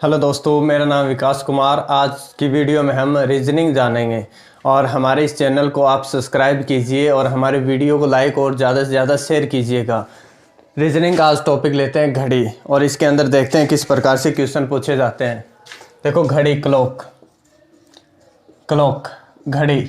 Hello दोस्तों, मेरा नाम विकास कुमार। आज की वीडियो में हम रीजनिंग जानेंगे और हमारे इस चैनल को आप सब्सक्राइब कीजिए और हमारे वीडियो को लाइक और ज़्यादा से ज़्यादा शेयर कीजिएगा। रीजनिंग का आज टॉपिक लेते हैं घड़ी और इसके अंदर देखते हैं किस प्रकार से क्वेश्चन पूछे जाते हैं। देखो घड़ी, क्लॉक, क्लॉक, घड़ी।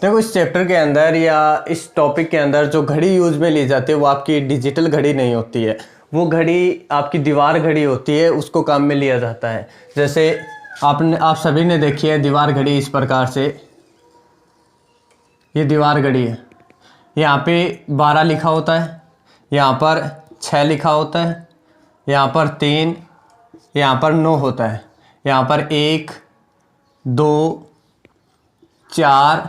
देखो इस चैप्टर के अंदर या इस टॉपिक के अंदर जो घड़ी यूज में ली जाती है वो आपकी डिजिटल घड़ी नहीं होती है, वो घड़ी आपकी दीवार घड़ी होती है, उसको काम में लिया जाता है। जैसे आप सभी ने देखी है दीवार घड़ी इस प्रकार से। ये दीवार घड़ी है, यहाँ पे 12 लिखा होता है, यहाँ पर 6 लिखा होता है, यहाँ पर 3, यहाँ पर 9 होता है, यहाँ पर 1 2 4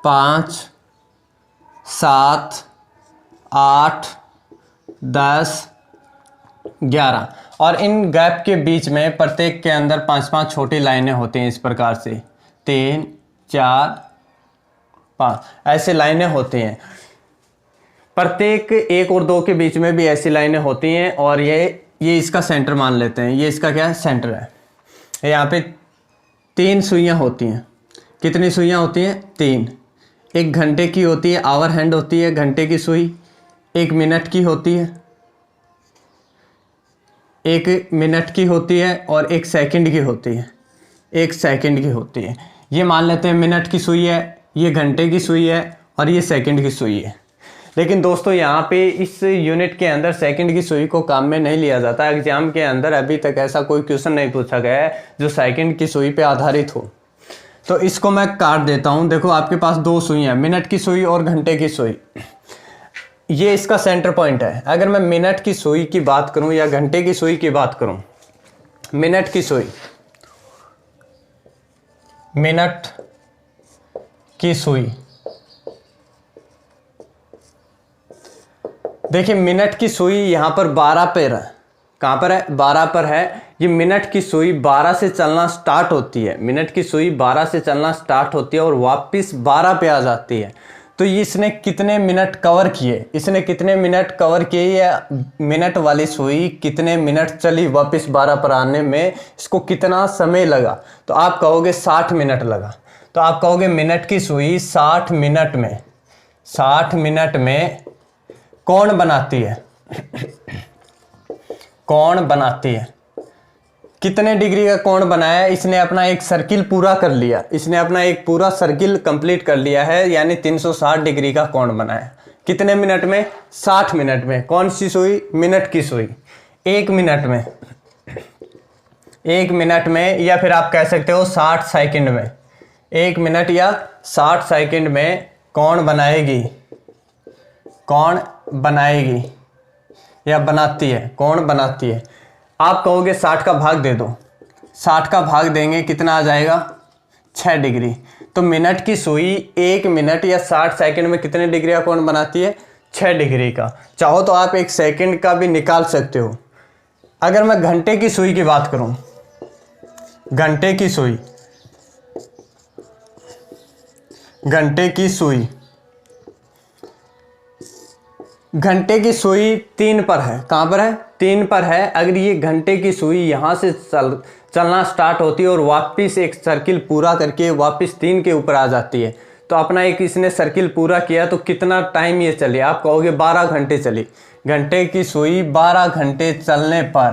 5 7 8 10 11 और इन गैप के बीच में प्रत्येक के अंदर 5-5 छोटी लाइनें होती हैं। इस प्रकार से 3 4 5 ऐसे लाइनें होती हैं। प्रत्येक 1 और 2 के बीच में भी ऐसी लाइनें होती हैं और ये इसका सेंटर मान लेते हैं। ये इसका क्या है? सेंटर है। यहाँ पे 3 सुइयाँ होती हैं। कितनी सुइयाँ होती हैं? 3। 1 घंटे की होती है, आवर हैंड होती है घंटे की सुई। 1 मिनट की होती है, 1 मिनट की होती है और 1 सेकंड की होती है, 1 सेकंड की होती है। ये मान लेते हैं मिनट की सुई है, ये घंटे की सुई है और ये सेकंड की सुई है। लेकिन दोस्तों यहाँ पे इस यूनिट के अंदर सेकंड की सुई को काम में नहीं लिया जाता। एग्जाम के अंदर अभी तक ऐसा कोई क्वेश्चन नहीं पूछा गया है जो सेकंड की सुई पे आधारित हो। तो इसको मैं काट देता हूँ। देखो आपके पास 2 सुई हैं, मिनट की सुई और घंटे की सुई। ये इसका सेंटर पॉइंट है। अगर मैं मिनट की सुई की बात करूं या घंटे की सुई की बात करूं, मिनट की सुई, मिनट की सुई, देखिए मिनट की सुई यहां पर 12 पर है। कहां पर है? 12 पर है। ये मिनट की सुई 12 से चलना स्टार्ट होती है। मिनट की सुई 12 से चलना स्टार्ट होती है और वापस 12 पे आ जाती है। तो इसने कितने मिनट कवर किए? इसने कितने मिनट कवर किए या मिनट वाली सुई कितने मिनट चली वापस 12 पर आने में, इसको कितना समय लगा? तो आप कहोगे 60 मिनट लगा। तो आप कहोगे मिनट की सुई 60 मिनट में, 60 मिनट में कौन बनाती है? कौन बनाती है? कितने डिग्री का कोण बनाया? इसने अपना एक सर्किल पूरा कर लिया। इसने अपना एक पूरा सर्किल कंप्लीट कर लिया है, यानी 360 डिग्री का कोण बनाया। कितने मिनट में? 60 मिनट में। कौन सी सुई? मिनट की सुई। 1 मिनट में, 1 मिनट में, या फिर आप कह सकते हो 60 सेकंड में। 1 मिनट या 60 सेकंड में कौन बनाएगी? कौन बनाएगी या बनाती है? कौन बनाती है? आप कहोगे 60 का भाग दे दो। 60 का भाग देंगे कितना आ जाएगा? 6 डिग्री। तो मिनट की सुई 1 मिनट या 60 सेकंड में कितने डिग्री का कोण बनाती है? 6 डिग्री का। चाहो तो आप 1 सेकंड का भी निकाल सकते हो। अगर मैं घंटे की सुई की बात करूं, घंटे की सुई, घंटे की सुई, घंटे की सुई 3 पर है। कहां पर है? 3 पर है। अगर ये घंटे की सुई यहां से चलना स्टार्ट होती है और वापस एक सर्किल पूरा करके वापस 3 के ऊपर आ जाती है, तो अपना एक इसने सर्किल पूरा किया तो कितना टाइम ये चली? आप कहोगे 12 घंटे चली। घंटे की सुई 12 घंटे चलने पर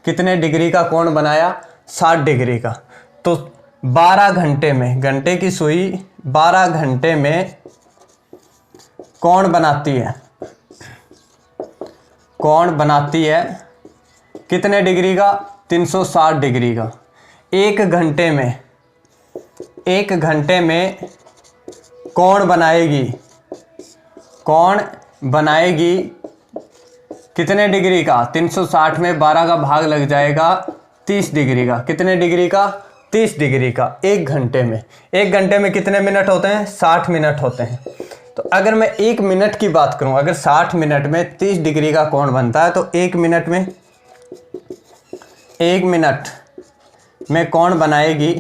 कितने डिग्री का कोण बनाया? 60 डिग्री का। तो 12 घंटे में, घंटे की सुई 12 घंटे में कोण बनाती है? कौन बनाती है कितने डिग्री का? 360 डिग्री का। 1 घंटे में, 1 घंटे में कौन बनाएगी? कौन बनाएगी कितने डिग्री का? 360 में 12 का भाग लग जाएगा 30 डिग्री का। कितने डिग्री का? 30 डिग्री का। 1 घंटे में। 1 घंटे में कितने मिनट होते हैं? 60 मिनट होते हैं। तो अगर मैं 1 मिनट की बात करूं, अगर 60 मिनट में 30 डिग्री का कोण बनता है, तो 1 मिनट में, 1 मिनट में कौन बनाएगी?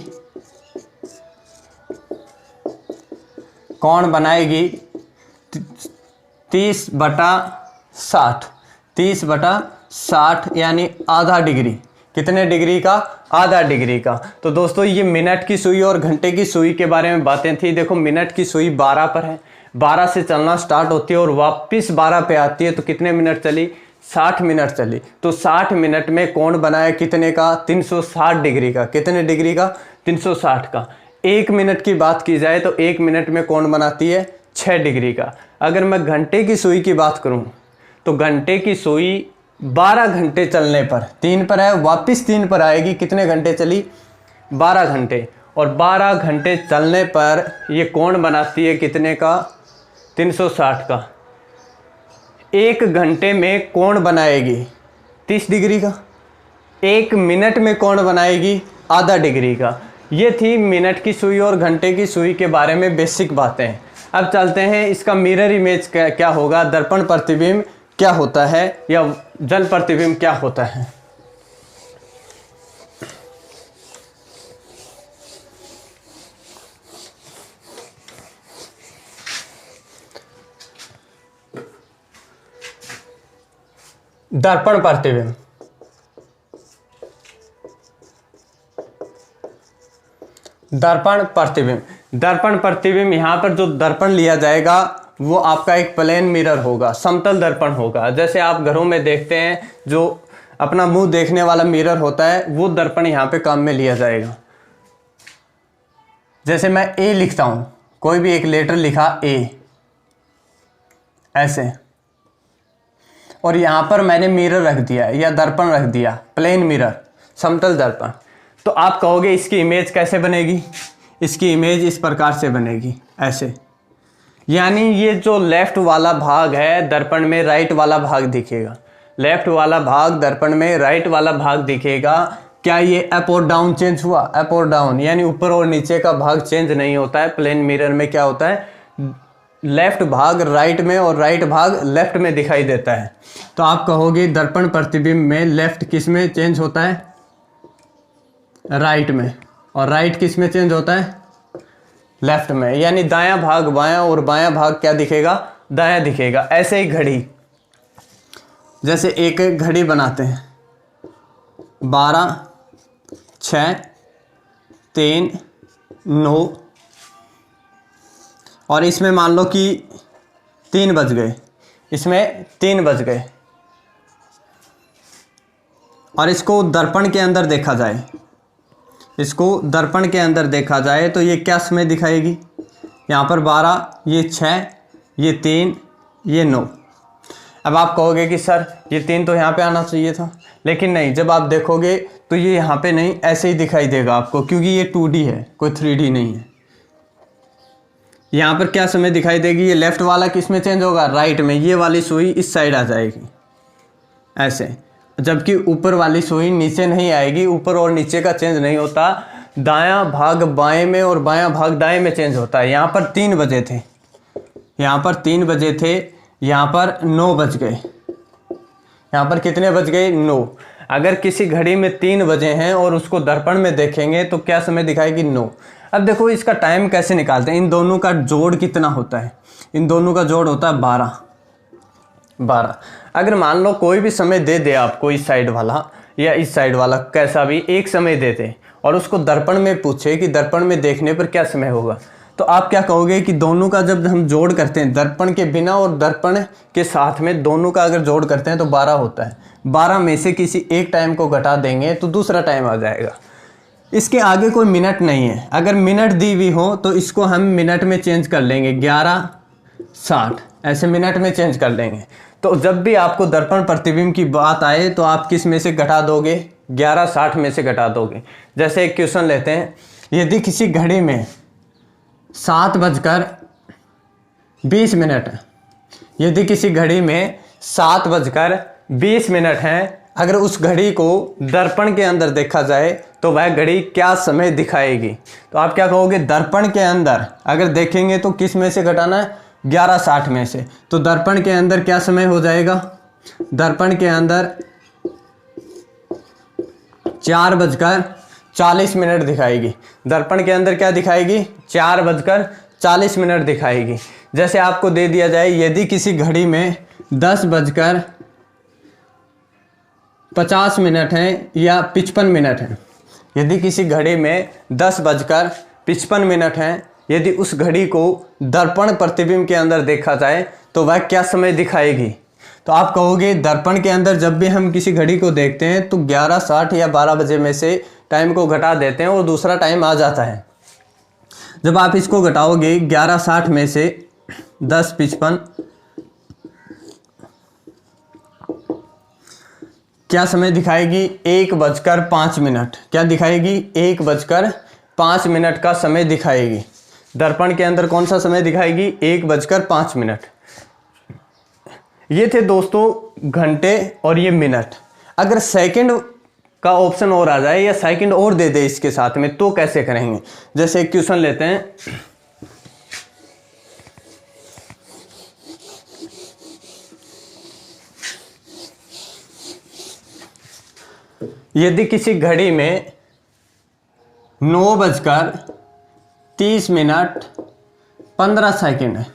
कौन बनाएगी? 30/60, 30/60 60 यानी आधा डिग्री। कितने डिग्री का? आधा डिग्री का। तो दोस्तों ये मिनट की सुई और घंटे की सुई के बारे में बातें थी। देखो मिनट की सुई 12 पर है, 12 से चलना स्टार्ट होती है और वापस 12 पे आती है। तो कितने मिनट चली? 60 मिनट चली। तो 60 मिनट में कोण बनाया कितने का? 360 डिग्री का। कितने डिग्री का? 360 का। 1 मिनट की बात की जाए तो 1 मिनट में कोण बनाती है 6 डिग्री का। अगर मैं घंटे की सुई की बात करूं तो घंटे की सुई 12 घंटे चलने पर, 3 पर है, वापस 3 पर आएगी। कितने घंटे चली? 12 घंटे। और 12 घंटे चलने पर ये कोण बनाती है कितने का? 360 का। 1 घंटे में कोण बनाएगी 30 डिग्री का। 1 मिनट में कोण बनाएगी आधा डिग्री का। ये थी मिनट की सुई और घंटे की सुई के बारे में बेसिक बातें। अब चलते हैं इसका मिरर इमेज क्या होगा, दर्पण प्रतिबिंब क्या होता है या जल प्रतिबिंब क्या होता है। दर्पण प्रतिबिंब, दर्पण प्रतिबिंब, दर्पण प्रतिबिंब यहाँ पर जो दर्पण लिया जाएगा वो आपका एक प्लेन मिरर होगा, समतल दर्पण होगा। जैसे आप घरों में देखते हैं जो अपना मुंह देखने वाला मिरर होता है, वो दर्पण यहाँ पे काम में लिया जाएगा। जैसे मैं ए लिखता हूँ, कोई भी एक लेटर लिखा ए ऐसे, और यहाँ पर मैंने मिरर रख दिया या दर्पण रख दिया, प्लेन मिरर, समतल दर्पण। तो आप कहोगे इसकी इमेज कैसे बनेगी? इसकी इमेज इस प्रकार से बनेगी ऐसे। यानी ये जो लेफ्ट वाला भाग है दर्पण में राइट वाला भाग दिखेगा, लेफ्ट वाला भाग दर्पण में राइट वाला भाग दिखेगा। क्या ये अप और डाउन चेंज हुआ? अप और डाउन यानी ऊपर और नीचे का भाग चेंज नहीं होता है। प्लेन मिरर में क्या होता है, लेफ्ट भाग राइट में और राइट भाग लेफ्ट में दिखाई देता है। तो आप कहोगे दर्पण प्रतिबिंब में लेफ्ट किस में चेंज होता है? राइट में। और राइट किस में चेंज होता है? लेफ्ट में। यानी दायां भाग बायां और बायां भाग क्या दिखेगा? दायां दिखेगा। ऐसे ही घड़ी, जैसे एक घड़ी बनाते हैं 12, 6, 3, 9, और इसमें मान लो कि 3 बज गए, इसमें 3 बज गए, और इसको दर्पण के अंदर देखा जाए, इसको दर्पण के अंदर देखा जाए तो ये क्या समय दिखाएगी? यहाँ पर 12, ये 6, ये 3, ये 9। अब आप कहोगे कि सर ये 3 तो यहाँ पे आना चाहिए था, लेकिन नहीं, जब आप देखोगे तो ये यहाँ पे नहीं, ऐसे ही दिखाई देगा आपको, क्योंकि ये 2D है, कोई 3D नहीं है। यहाँ पर क्या समय दिखाई देगी? ये लेफ्ट वाला किस में चेंज होगा? राइट में। ये वाली सुई इस साइड आ जाएगी ऐसे, जबकि ऊपर वाली सुई नीचे नहीं आएगी। ऊपर और नीचे का चेंज नहीं होता, दायां भाग बाएं में और बायां भाग दाएं में चेंज होता है। यहाँ पर 3 बजे थे, यहाँ पर 3 बजे थे, यहाँ पर 9 बज गए। यहाँ पर कितने बज गए? 9। अगर किसी घड़ी में 3 बजे हैं और उसको दर्पण में देखेंगे तो क्या समय दिखाएगी? 9। अब देखो इसका टाइम कैसे निकालते हैं। इन दोनों का जोड़ कितना होता है? इन दोनों का जोड़ होता है 12। अगर मान लो कोई भी समय दे दे आपको, इस साइड वाला या इस साइड वाला, कैसा भी एक समय दे दे, और उसको दर्पण में पूछे कि दर्पण में देखने पर क्या समय होगा, तो आप क्या कहोगे कि दोनों का जब हम जोड़ करते हैं, दर्पण के बिना और दर्पण के साथ में, दोनों का अगर जोड़ करते हैं तो 12 होता है। 12 में से किसी एक टाइम को घटा देंगे तो दूसरा टाइम आ जाएगा। इसके आगे कोई मिनट नहीं है। अगर मिनट दी हुई हो तो इसको हम मिनट में चेंज कर लेंगे, 11:60 ऐसे मिनट में चेंज कर लेंगे। तो जब भी आपको दर्पण प्रतिबिंब की बात आए तो आप किस में से घटा दोगे? 11:60 में से घटा दोगे। जैसे एक क्वेश्चन लेते हैं, यदि किसी घड़ी में 7:20 है, यदि किसी घड़ी में 7:20 है, अगर उस घड़ी को दर्पण के अंदर देखा जाए तो वह घड़ी क्या समय दिखाएगी? तो आप क्या कहोगे? दर्पण के अंदर अगर देखेंगे तो किस में से घटाना है? 11:60 में से। तो दर्पण के अंदर क्या समय हो जाएगा? दर्पण के अंदर 4:40 दिखाएगी। दर्पण के अंदर क्या दिखाएगी? 4:40 दिखाएगी। जैसे आपको दे दिया जाए, यदि किसी घड़ी में 10:10 50 मिनट हैं या 55 मिनट हैं। यदि किसी घड़ी में 10:55 हैं, यदि उस घड़ी को दर्पण प्रतिबिंब के अंदर देखा जाए तो वह क्या समय दिखाएगी? तो आप कहोगे दर्पण के अंदर जब भी हम किसी घड़ी को देखते हैं तो 11:60 या 12 बजे में से टाइम को घटा देते हैं और दूसरा टाइम आ जाता है। जब आप इसको घटाओगे 11:60 में से 10:55, क्या समय दिखाएगी? 1:05। क्या दिखाएगी? 1:05 का समय दिखाएगी। दर्पण के अंदर कौन सा समय दिखाएगी? 1:05। ये थे दोस्तों घंटे और ये मिनट। अगर सेकंड का ऑप्शन और आ जाए या सेकंड और दे दे इसके साथ में तो कैसे करेंगे? जैसे एक क्वेश्चन लेते हैं। यदि किसी घड़ी में 9:30 है,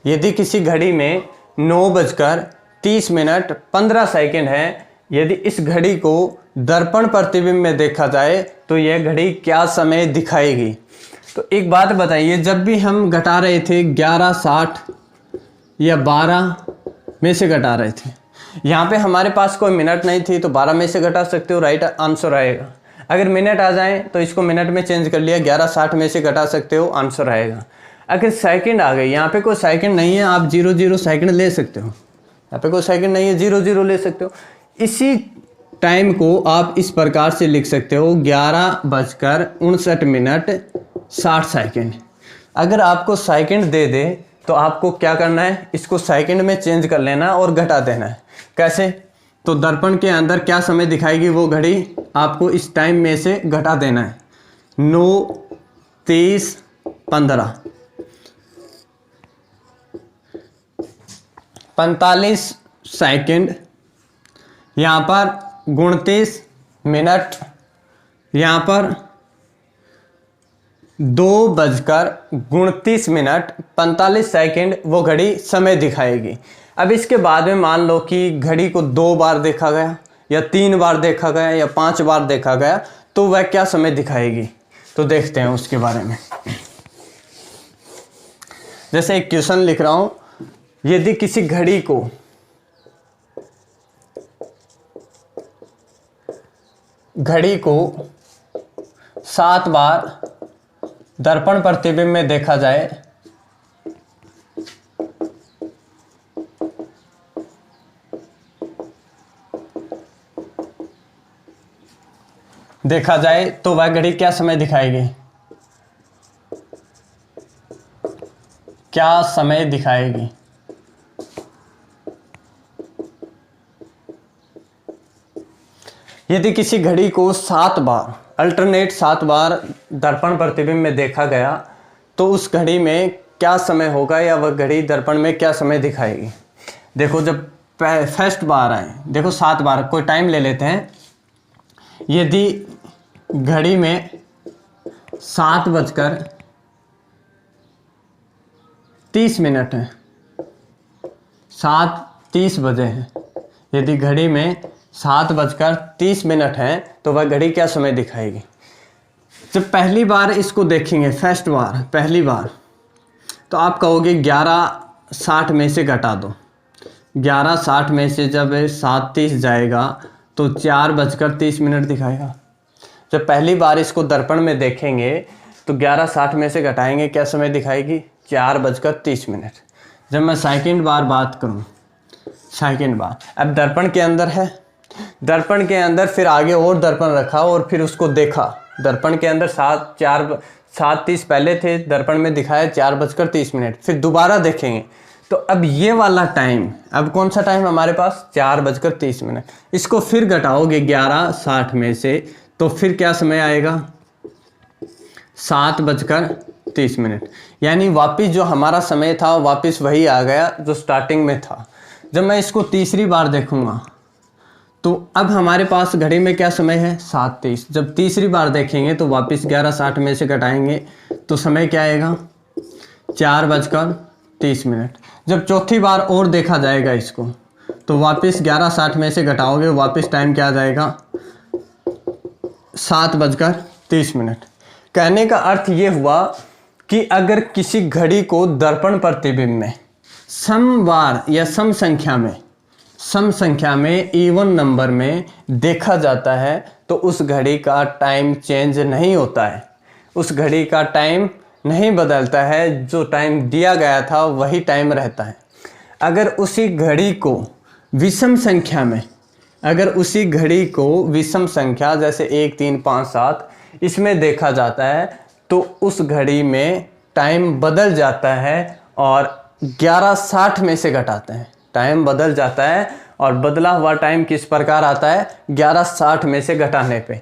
यदि किसी घड़ी में 9:30 है, यदि इस घड़ी को दर्पण प्रतिबिंब में देखा जाए तो यह घड़ी क्या समय दिखाएगी? तो एक बात बताइए, जब भी हम घटा रहे थे 11:60 या 12 में से घटा रहे थे, यहाँ पे हमारे पास कोई मिनट नहीं थी तो 12 में से घटा सकते हो, राइट आंसर आएगा। अगर मिनट आ जाए तो इसको मिनट में चेंज कर लिया, 11:60 में से घटा सकते हो, आंसर आएगा। अगर सेकंड आ गए, यहाँ पे कोई सेकंड नहीं है, आप 00 सेकंड ले सकते हो। यहाँ पे कोई सेकंड नहीं है, 00 ले सकते हो। इसी टाइम को आप इस प्रकार से लिख सकते हो 11:59 अगर आपको सेकंड दे दे तो आपको क्या करना है? इसको सेकंड में चेंज कर लेना और घटा देना है। कैसे? तो दर्पण के अंदर क्या समय दिखाएगी वो घड़ी, आपको इस टाइम में से घटा देना है। 9:30:15 45 सेकंड, यहाँ पर 29 मिनट, यहाँ पर 2:29 45 सेकंड वो घड़ी समय दिखाएगी। अब इसके बाद में मान लो कि घड़ी को 2 बार देखा गया या 3 बार देखा गया या 5 बार देखा गया तो वह क्या समय दिखाएगी? तो देखते हैं उसके बारे में। जैसे एक क्वेश्चन लिख रहा हूं, यदि किसी घड़ी को घड़ी को 7 बार दर्पण प्रतिबिंब में देखा जाए तो वह घड़ी क्या समय दिखाएगी? क्या समय दिखाएगी? यदि किसी घड़ी को 7 बार अल्टरनेट 7 बार दर्पण प्रतिबिंब में देखा गया तो उस घड़ी में क्या समय होगा या वह घड़ी दर्पण में क्या समय दिखाएगी? देखो जब फर्स्ट बार आए, देखो 7 बार, कोई टाइम ले लेते हैं। यदि घड़ी में 7:30 है, 7:30 बजे हैं, यदि घड़ी में 7:30 है तो वह घड़ी क्या समय दिखाएगी? जब पहली बार इसको देखेंगे, फर्स्ट बार पहली बार, तो आप कहोगे 11:60 में से घटा दो। 11:60 में से जब 7:30 जाएगा तो 4:30 दिखाएगा। जब पहली बार इसको दर्पण में देखेंगे तो 11:60 में से घटाएंगे, क्या समय दिखाएगी? 4:30। जब मैं सेकंड बार बात करूं, सेकंड बार अब दर्पण के अंदर है, दर्पण के अंदर फिर आगे और दर्पण रखा और फिर उसको देखा। दर्पण के अंदर 7:30 पहले थे, दर्पण में दिखाया 4:30, फिर दोबारा देखेंगे तो अब ये वाला टाइम, अब कौन सा टाइम हमारे पास? 4:30। इसको फिर घटाओगे 11:60 में से तो फिर क्या समय आएगा? 7:30। यानी वापिस जो हमारा समय था वापिस वही आ गया जो स्टार्टिंग में था। जब मैं इसको तीसरी बार देखूंगा तो अब हमारे पास घड़ी में क्या समय है? 7:30। जब तीसरी बार देखेंगे तो वापस 11:60 में से घटाएंगे तो समय क्या आएगा? 4:30। जब चौथी बार और देखा जाएगा इसको तो वापस 11:60 में से घटाओगे, वापस टाइम क्या आ जाएगा, 7:30। कहने का अर्थ ये हुआ कि अगर किसी घड़ी को दर्पण प्रतिबिंब में समवार या सम संख्या में इवन नंबर में देखा जाता है तो उस घड़ी का टाइम चेंज नहीं होता है, उस घड़ी का टाइम नहीं बदलता है, जो टाइम दिया गया था वही टाइम रहता है। अगर उसी घड़ी को विषम संख्या में, जैसे 1 3 5 7 इसमें देखा जाता है तो उस घड़ी में टाइम बदल जाता है और 11:60 में से घटाते हैं, टाइम बदल जाता है और बदला हुआ टाइम किस प्रकार आता है, 11:60 में से घटाने पे।